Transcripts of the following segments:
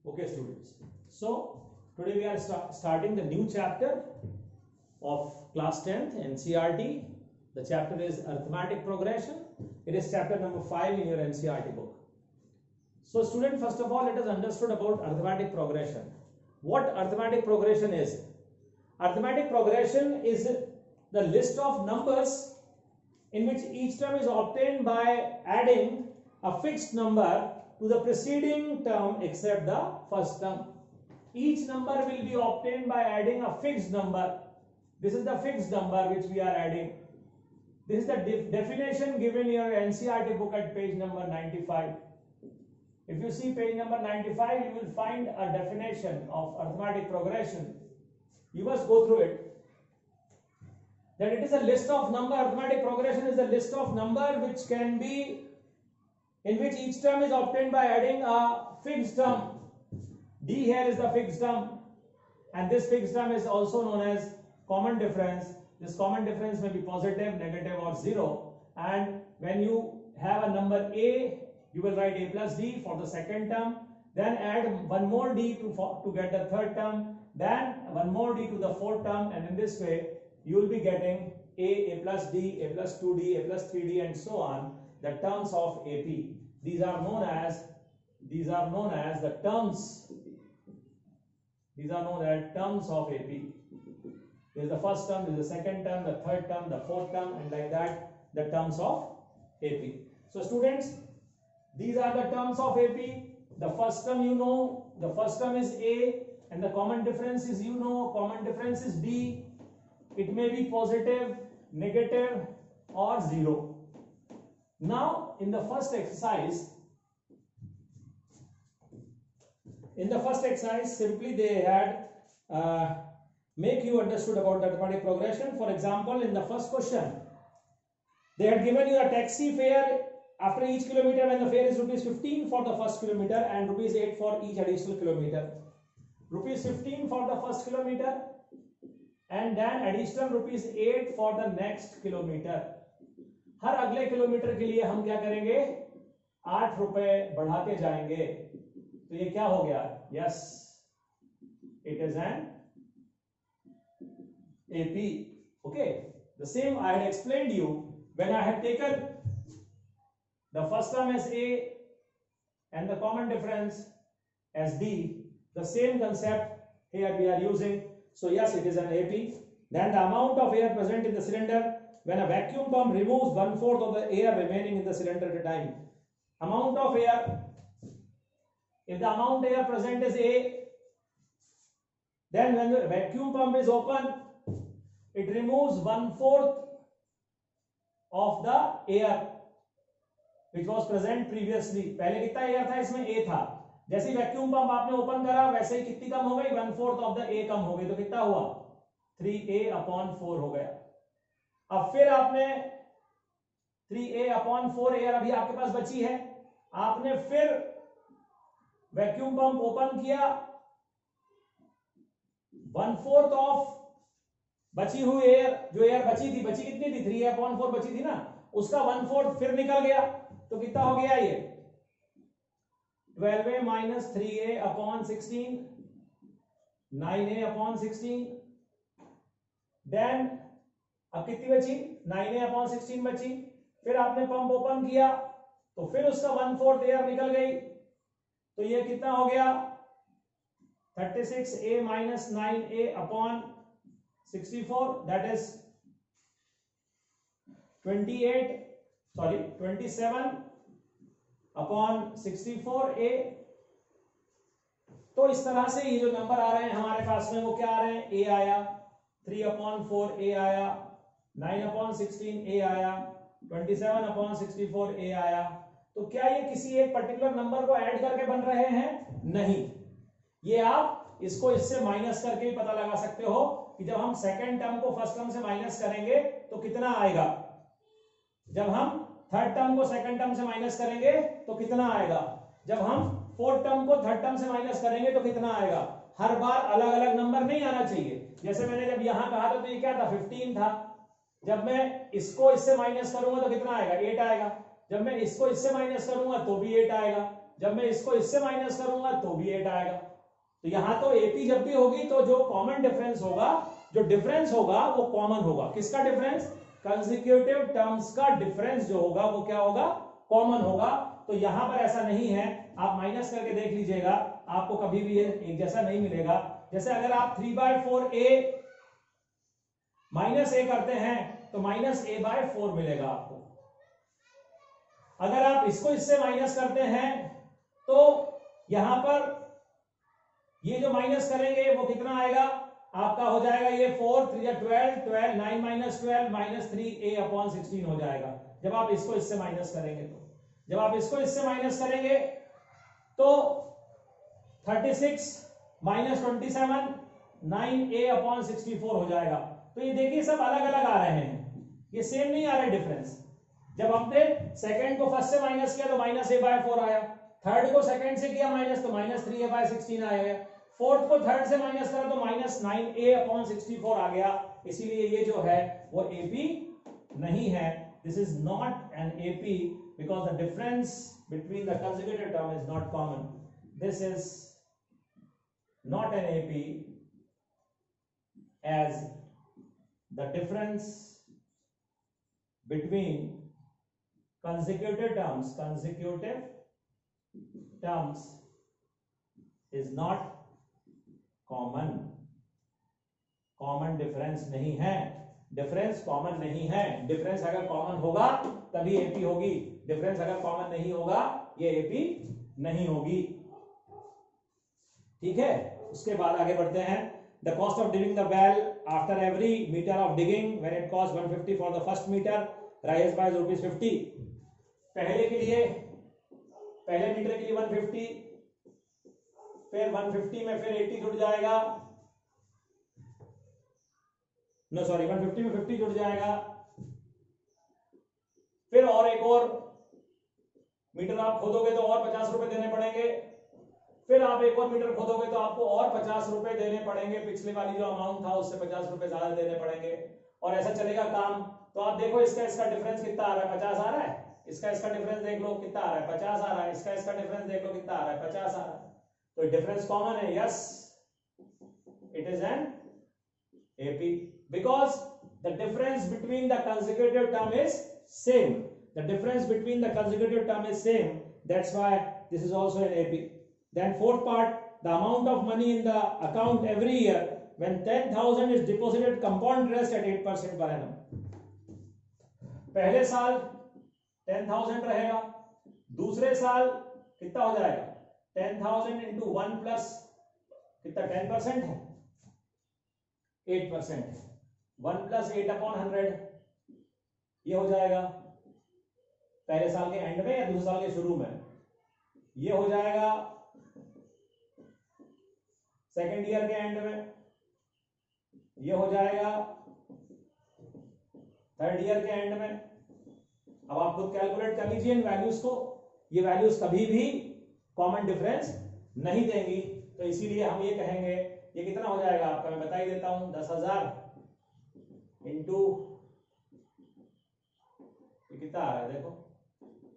Okay, students. So today we are starting the new chapter of class 10th NCERT. The chapter is arithmetic progression. It is chapter number 5 in your NCERT book. So student, first of all, let us understood about arithmetic progression. What arithmetic progression is? Arithmetic progression is the list of numbers in which each term is obtained by adding a fixed number to the preceding term except the first term. Each number will be obtained by adding a fixed number. This is the fixed number which we are adding. This is the definition given in your NCERT book at page number 95. If you see page number 95, you will find a definition of arithmetic progression. You must go through it. That it is a list of number. Arithmetic progression is a list of number which can be, in which each term is obtained by adding a fixed term. D here is the fixed term, and this fixed term is also known as common difference. This common difference may be positive, negative or 0. And when you have a number A, you will write A plus D for the second term, then add one more D to get the third term, then one more D to the fourth term, and in this way you will be getting A plus D, A plus 2D, A plus 3D and so on, the terms of AP. These are known as the terms. These are known as terms of AP. This is the first term, this is the second term, the third term, the fourth term, and like that the terms of AP. So students, these are the terms of AP. The first term you know, the first term is A, and the common difference is common difference is D. It may be positive, negative or 0. Now in the first exercise, simply they had make you understood about the arithmetic progression. For example, in the first question, they had given you a taxi fare after each kilometer when the fare is rupees 15 for the first kilometer and rupees 8 for each additional kilometer. Rupees 15 for the first kilometer and then additional rupees 8 for the next kilometer. हर अगले kilometre के लिए हम क्या करेंगे? 8 रुपए बढ़ाते जाएंगे. तो ये क्या हो गया? Yes, it is an AP. Okay, the same I had explained you when I had taken the first term as A and the common difference as D. The same concept here we are using. So yes, it is an AP. Then the amount of air present in the cylinder when a vacuum pump removes 1/4 of the air remaining in the cylinder at a time. Amount of air. If the amount air present is A, then when the vacuum pump is open, it removes 1/4 of the air which was present previously. पहले कितना air था इसमें? A था. जैसे vacuum pump आपने open करा वैसे ही कितनी कम हो गई? 1/4 ऑफ द A कम हो गई. तो कितना हुआ? 3A/4 हो गया. अब फिर आपने 3A/4 एयर अभी आपके पास बची है. आपने फिर वैक्यूम पंप ओपन किया, 1/4 ऑफ बची हुई एयर, जो एयर बची कितनी थी? 3A/4 बची थी ना, उसका 1/4 फिर निकल गया. तो कितना हो गया ये? 12A minus 3A/16, 9A/16. Then अब कितनी बची? 9A/16 बची. फिर आपने पंप ओपन किया तो फिर उसका 1/4 एयर निकल गई. तो ये कितना हो गया? 36A minus 9A/64, that is 27/64A. तो इस तरह से ये जो नंबर आ रहे हैं हमारे पास में वो क्या आ रहे हैं? A आया, 3/4 A आया, 9/16 A आया, 27/64 A आया. तो क्या ये किसी एक पर्टिकुलर नंबर को ऐड करके बन रहे हैं? नहीं. ये आप इसको इससे माइनस करके भी पता लगा सकते हो कि जब हम सेकंड टर्म को फर्स्ट टर्म से माइनस करेंगे तो कितना आएगा. जब हम थर्ड टर्म को सेकंड टर्म से माइनस करेंगे तो कितना आएगा. जब हम फोर्थ टर्म को थर्ड टर्म से माइनस करेंगे तो कितना आएगा. हर बार अलग अलग नंबर नहीं आना चाहिए. जैसे मैंने जब यहां कहा था तो ये क्या था? 15 था. जब मैं इसको इससे माइनस करूंगा तो कितना आएगा? 8 आएगा. जब मैं इसको इससे माइनस करूंगा तो भी 8 आएगा. जब मैं इसको इससे माइनस करूंगा तो भी 8 आएगा। तो यहां तो एपी जब भी होगी तो जो कॉमन डिफरेंस होगा, जो डिफरेंस होगा वो कॉमन होगा। किसका डिफरेंस? कंसेक्यूटिव टर्म्स का डिफरेंस जो होगा वो क्या होगा? कॉमन होगा। तो यहां पर ऐसा नहीं है, आप माइनस करके देख लीजिएगा, आपको कभी भी ये एक जैसा नहीं मिलेगा। जैसे अगर आप 3/4a माइनस a करते हैं तो माइनस a/4 मिलेगा आपको। अगर आप इसको इससे माइनस करते हैं तो यहां पर ये जो माइनस करेंगे वो कितना आएगा आपका? हो जाएगा ये 4 3 12 12 9 - 12 -3a/16 हो जाएगा। जब आप इसको इससे माइनस करेंगे तो, जब आप इसको इससे माइनस करेंगे तो 36 - 27 9a/64 हो जाएगा। तो ये देखिए सब अलग अलग आ रहे हैं, ये सेम नहीं आ रहे डिफरेंस। जब हमने सेकंड को फर्स्ट से माइनस किया तो -a/4 आया, थर्ड को सेकंड से किया माइनस तो -3a/16 आया, फोर्थ को थर्ड से माइनस करा तो -9a/64 आ गया। इसीलिए ये जो है वो एपी नहीं है। This is not an AP because the difference between the consecutive term is not common. This is not an AP as the difference between consecutive terms is not common। Common difference नहीं है, difference common नहीं है। Difference अगर common होगा तभी AP होगी, difference अगर common नहीं होगा ये एपी नहीं होगी। ठीक है, उसके बाद आगे बढ़ते हैं। The cost of digging the well after every meter of digging when it costs 150 for the first meter rises by ₹50। पहले के लिए, पहले मीटर के लिए 150, फिर 150 में फिर 80 जुड़ जाएगा, नो सॉरी 150 में 50 जुड़ जाएगा, फिर और एक और मीटर आप खोदोगे तो और 50 रुपए देने पड़ेंगे, फिर आप एक और मीटर खोदोगे तो आपको और 50 रुपए देने पड़ेंगे, पिछले वाली जो अमाउंट था उससे 50 रुपए ज्यादा देने पड़ेंगे, और ऐसा चलेगा काम। तो आप देखो इसका इसका डिफरेंस कितना आ रहा है? 50 आ रहा है। इसका इसका डिफरेंस देख लो कितना आ रहा है? 50 आ रहा है। इसका इसका डिफरेंस देख लो कितना आ रहा है? 50 आ रहा है। तो डिफरेंस कॉमन है, yes it is an AP because the difference between the consecutive term is same. The difference between the consecutive term is same, that's why this is also an AP. Then fourth part, the amount of money in the account every year when 10,000 is deposited compound interest at 8% per annum। पहले साल 10,000 रहेगा, दूसरे साल कितना हो जाएगा? 10,000 into 1 plus कितना 10% है? 8% है। 1 प्लस 8/100 ये हो जाएगा पहले साल के एंड में या दूसरे साल के शुरू में? ये हो जाएगा सेकेंड ईयर के एंड में, ये हो जाएगा थर्ड ईयर के एंड में। अब आप खुद कैलकुलेट कर लीजिए इन वैल्यूज को, ये वैल्यूज कभी भी कॉमन डिफरेंस नहीं देंगी। तो इसीलिए हम ये कहेंगे, ये कितना हो जाएगा आपका, मैं बता ही देता हूं, 10,000 इंटू ये कितना आ रहा है देखो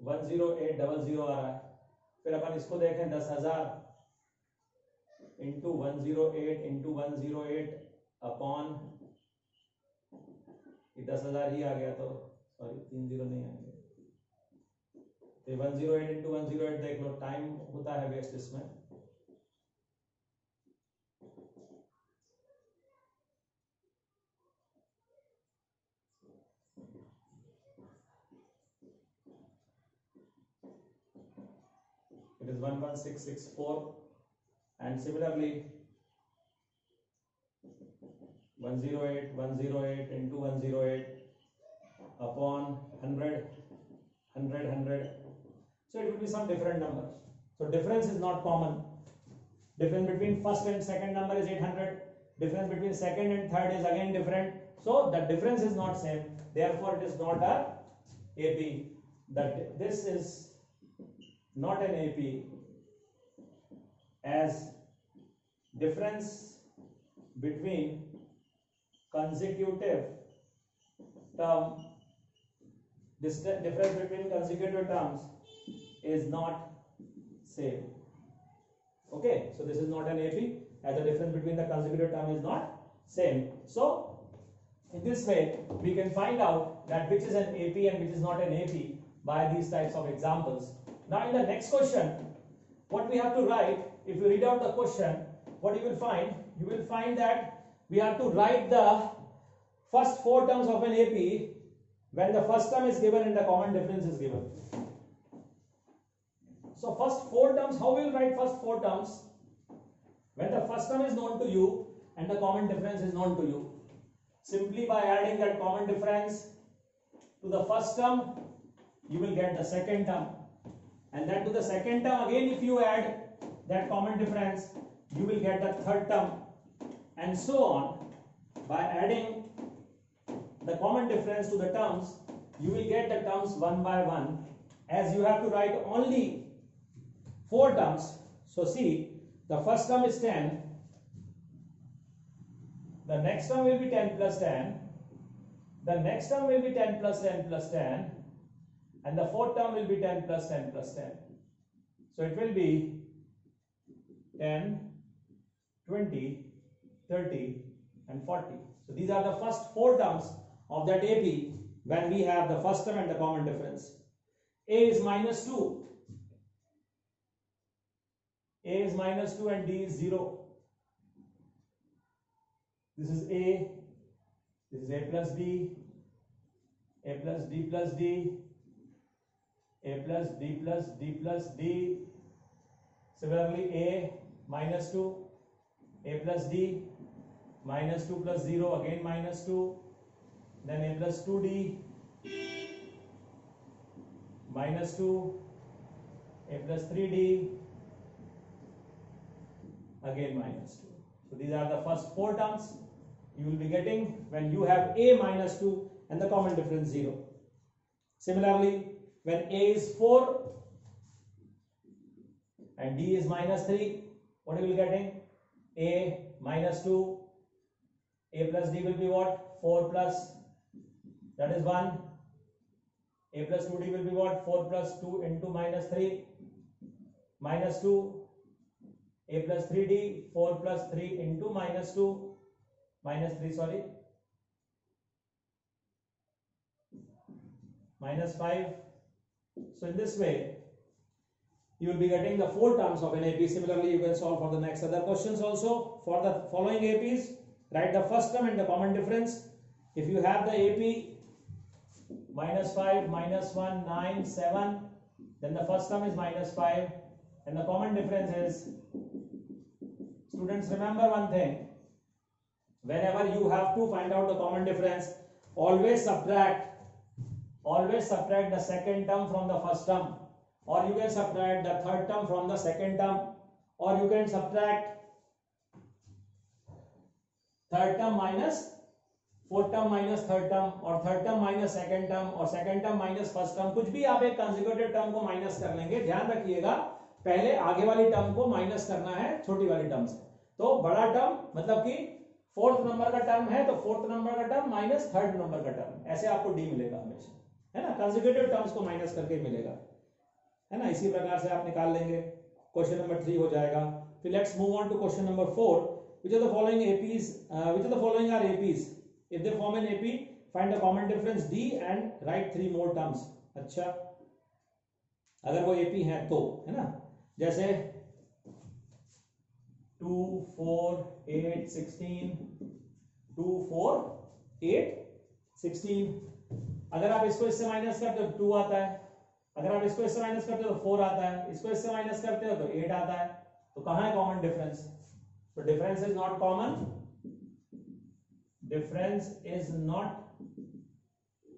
10800 आ रहा है। फिर अपन इसको देखें 10,000 इंटू 108 इंटू 108 अपॉन 10,000 ही आ गया, तो सॉरी 3 0 नहीं आएंगे, तो 108 इंटू 108 देख लो, टाइम होता है वेस्ट इसमें। It is 11664 and similarly 108 into 108 upon 100, so it will be some different number. So difference is not common. Difference between first and second number is 800, difference between second and third is again different, so the difference is not same, therefore it is not a AP. That this is not an AP as difference between consecutive term, this difference between consecutive terms is not same. Okay, so this is not an AP, as the difference between the consecutive term is not same. So in this way we can find out that which is an AP and which is not an AP by these types of examples. Now in the next question, what we have to write, if you read out the question, what you will find? You will find that we have to write the first 4 terms of an AP when the first term is given and the common difference is given. So first 4 terms, how we will write first 4 terms? When the first term is known to you and the common difference is known to you, simply by adding that common difference to the first term, you will get the second term, and then to the second term again if you add that common difference, you will get the third term, and so on. By adding the common difference to the terms, you will get the terms one by one, as you have to write only 4 terms. So see, the first term is 10, the next term will be 10 plus 10, the next term will be 10 plus 10 plus 10, and the fourth term will be 10 plus 10 plus 10. So it will be 10, 20, 30 and 40. So these are the first 4 terms of that AP when we have the first term and the common difference. A is minus 2. A is minus 2 and D is 0. This is A. This is A plus D. A plus D plus D. A plus D plus D plus D. Similarly, A minus 2. A plus D. Minus 2 plus 0, again minus 2. Then A plus 2D. Minus 2. A plus 3D. Again minus 2. So these are the first 4 terms you will be getting when you have A minus 2 and the common difference 0. Similarly, when A is 4 and D is minus 3, what you will be getting? A minus 2, A plus D will be what? 4 plus, that is 1. A plus 2D will be what? 4 plus 2 into minus 3, minus 2. A plus 3D, 4 plus 3 into minus 2, minus 3, sorry, minus 5. So in this way, you will be getting the 4 terms of an AP. Similarly, you can solve for the next other questions also. For the following APs, write the first term and the common difference. If you have the AP minus 5, minus 1, 9, 7, then the first term is minus 5 and the common difference is, students, remember one thing, whenever you have to find out the common difference, always subtract the second term from the first term, or you can subtract the third term from the second term, or you can subtract third term minus fourth term minus third term, or third term minus second term, or second term minus first term. कुछ भी आप एक consecutive term को minus कर लेंगे. ध्यान रखिएगा, पहले आगे वाली टर्म को माइनस करना है छोटी वाली टर्म से. तो बड़ा टर्म मतलब कि फोर्थ नंबर का टर्म है तो फोर्थ नंबर का टर्म माइनस थर्ड नंबर का टर्म, ऐसे आपको डी मिलेगा हमेशा, है ना. कंसेक्यूटिव टर्म्स को माइनस करके मिलेगा, है ना. इसी प्रकार से आप निकाल लेंगे. क्वेश्चन नंबर 3 हो जाएगा. फिर let's move on to question number 4. which of the following APs, which of the following are APs? If they form an AP, find the common difference D and write 3 more terms. अच्छा, अगर वो AP है तो, है ना. जैसे 2, 4, 8, 16, 2, 4, 8, 16. अगर आप इसको इससे माइनस करते हो 2 आता है, अगर आप इसको इससे माइनस करते हो तो 4 आता है, इसको इससे माइनस करते हो तो 8 आता है. तो कहां है कॉमन डिफरेंस? तो difference is not common. Difference is not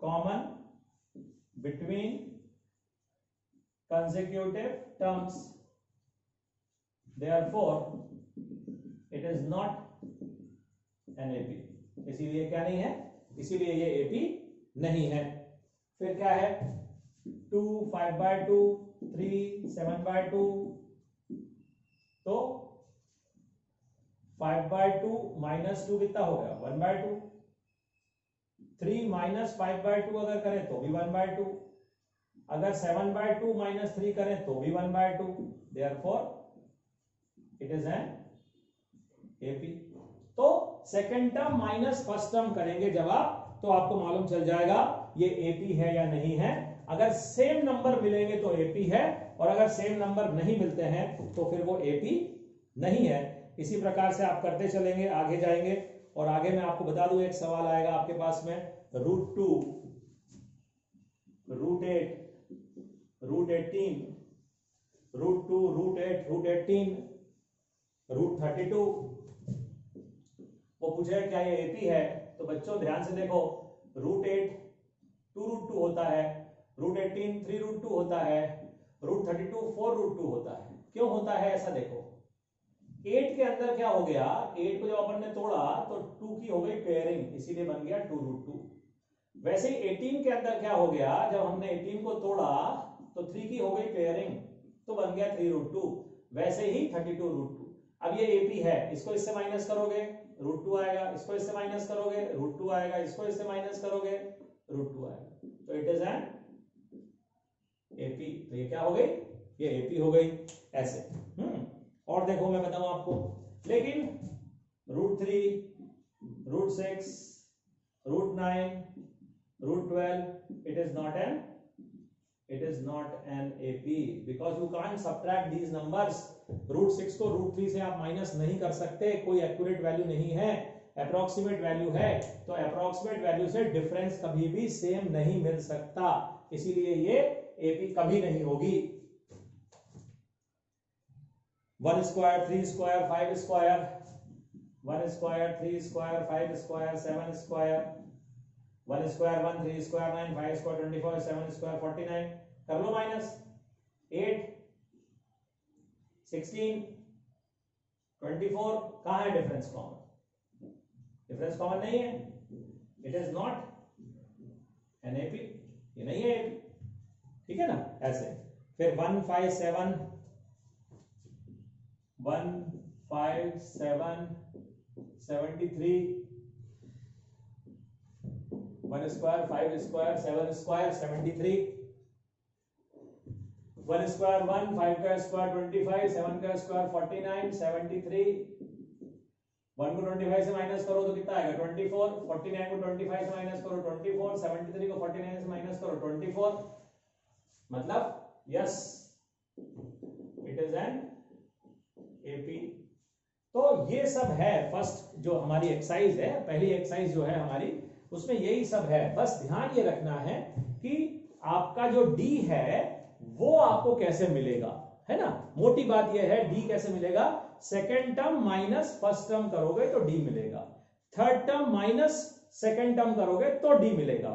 common between consecutive terms. Therefore, it is not an AP. इसीलिए क्या नहीं है? इसीलिए ये AP नहीं है. फिर क्या है? 2, 5/2, 3, 7/2. तो 5/2 minus 2 कितना हो गया? 1/2. 3 minus 5/2 अगर करें तो भी 1/2. अगर 7/2 माइनस 3 करें तो भी 1/2, therefore it is an AP. तो second term minus first term करेंगे जब आप, तो आपको मालूम चल जाएगा ये एपी है या नहीं है। अगर सेम नंबर मिलेंगे तो एपी है, और अगर सेम नंबर नहीं मिलते हैं तो फिर वो एपी नहीं है। इसी प्रकार से आप करते चलेंगे, आगे जाएंगे, और आगे मैं आपको बता दूं एक सवाल आएगा आपके पास में, √2, √8, √18, √2, √8, √18, √32, वो पूछे क्या ये एपी है? तो बच्चों ध्यान से देखो, √8 2√2 होता है, √18 3√2 होता है, √32 4√2 होता है। क्यों होता है ऐसा? देखो 8 के अंदर क्या हो गया, 8 को जब अपन ने तोड़ा तो 2 की हो गई पेयरिंग, इसीलिए बन गया 2√2। वैसे ही 18 के अंदर क्या हो गया, जब हमने 18 को तोड़ा तो 3 की हो गई पेयरिंग, तो बन गया 3√2। वैसे ही 32√2। अब ये एपी है, इसको इससे माइनस करोगे √2 आएगा, इसको इससे माइनस करोगे √2 आएगा, इसको इससे माइनस करोगे √2 आएगा, तो इट इज एन एपी। तो ये क्या हो गई, ये एपी हो गई ऐसे। और देखो मैं बताऊं आपको, लेकिन √3, √6, √9, √12 it is not an AP because you can't subtract these numbers। √6 को √3 से आप माइनस नहीं कर सकते, कोई एक्यूरेट वैल्यू नहीं है, अप्रोक्सीमेट वैल्यू है, तो अप्रोक्सीमेट वैल्यू से डिफरेंस कभी भी सेम नहीं मिल सकता, इसीलिए ये एपी कभी नहीं होगी। 1 square 3 square 5 square, 1 square 3 square 5 square 7 square, 1 square 1 3 square 9 5 square 24 7 square 49, कर लो माइनस, 8 16 24, कहां है डिफरेंस कॉमन? डिफरेंस कॉमन नहीं है, it is not an AP, ये नहीं है एपी, ठीक है ना ऐसे। फिर 1 5 7 1 5 7 73, 1 स्क्वायर 5 स्क्वायर 7 स्क्वायर 73, 1 स्क्वायर 1 5 का स्क्वायर 25 7 का स्क्वायर 49 73, 1 को 25 से माइनस करो तो कितना आएगा 24, 49 को 25 से माइनस करो 24, 73 को 49 से माइनस करो 24, मतलब yes it is an AP. तो ये सब है फर्स्ट जो हमारी एक्सरसाइज है, पहली एक्सरसाइज जो है हमारी, उसमें यही सब है। बस ध्यान ये रखना है कि आपका जो डी है वो आपको कैसे मिलेगा, है ना। मोटी बात ये है डी कैसे मिलेगा, second term minus first term करोगे तो डी मिलेगा, third term minus second term करोगे तो डी मिलेगा,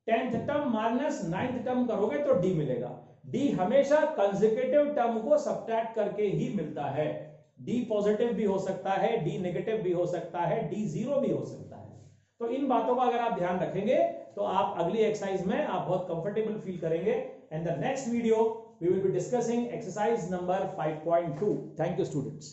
10th term minus 9th term करोगे तो डी मिलेगा। डी हमेशा कंसेक्यूटिव टर्म को सब्ट्रैक्ट करके ही मिलता है। डी पॉजिटिव भी हो सकता है, डी नेगेटिव भी हो सकता है, डी जीरो भी हो सकता है। तो इन बातों का अगर आप ध्यान रखेंगे तो आप अगली एक्सरसाइज में आप बहुत कंफर्टेबल फील करेंगे। And the next video we will be discussing exercise number 5.2। Thank you students.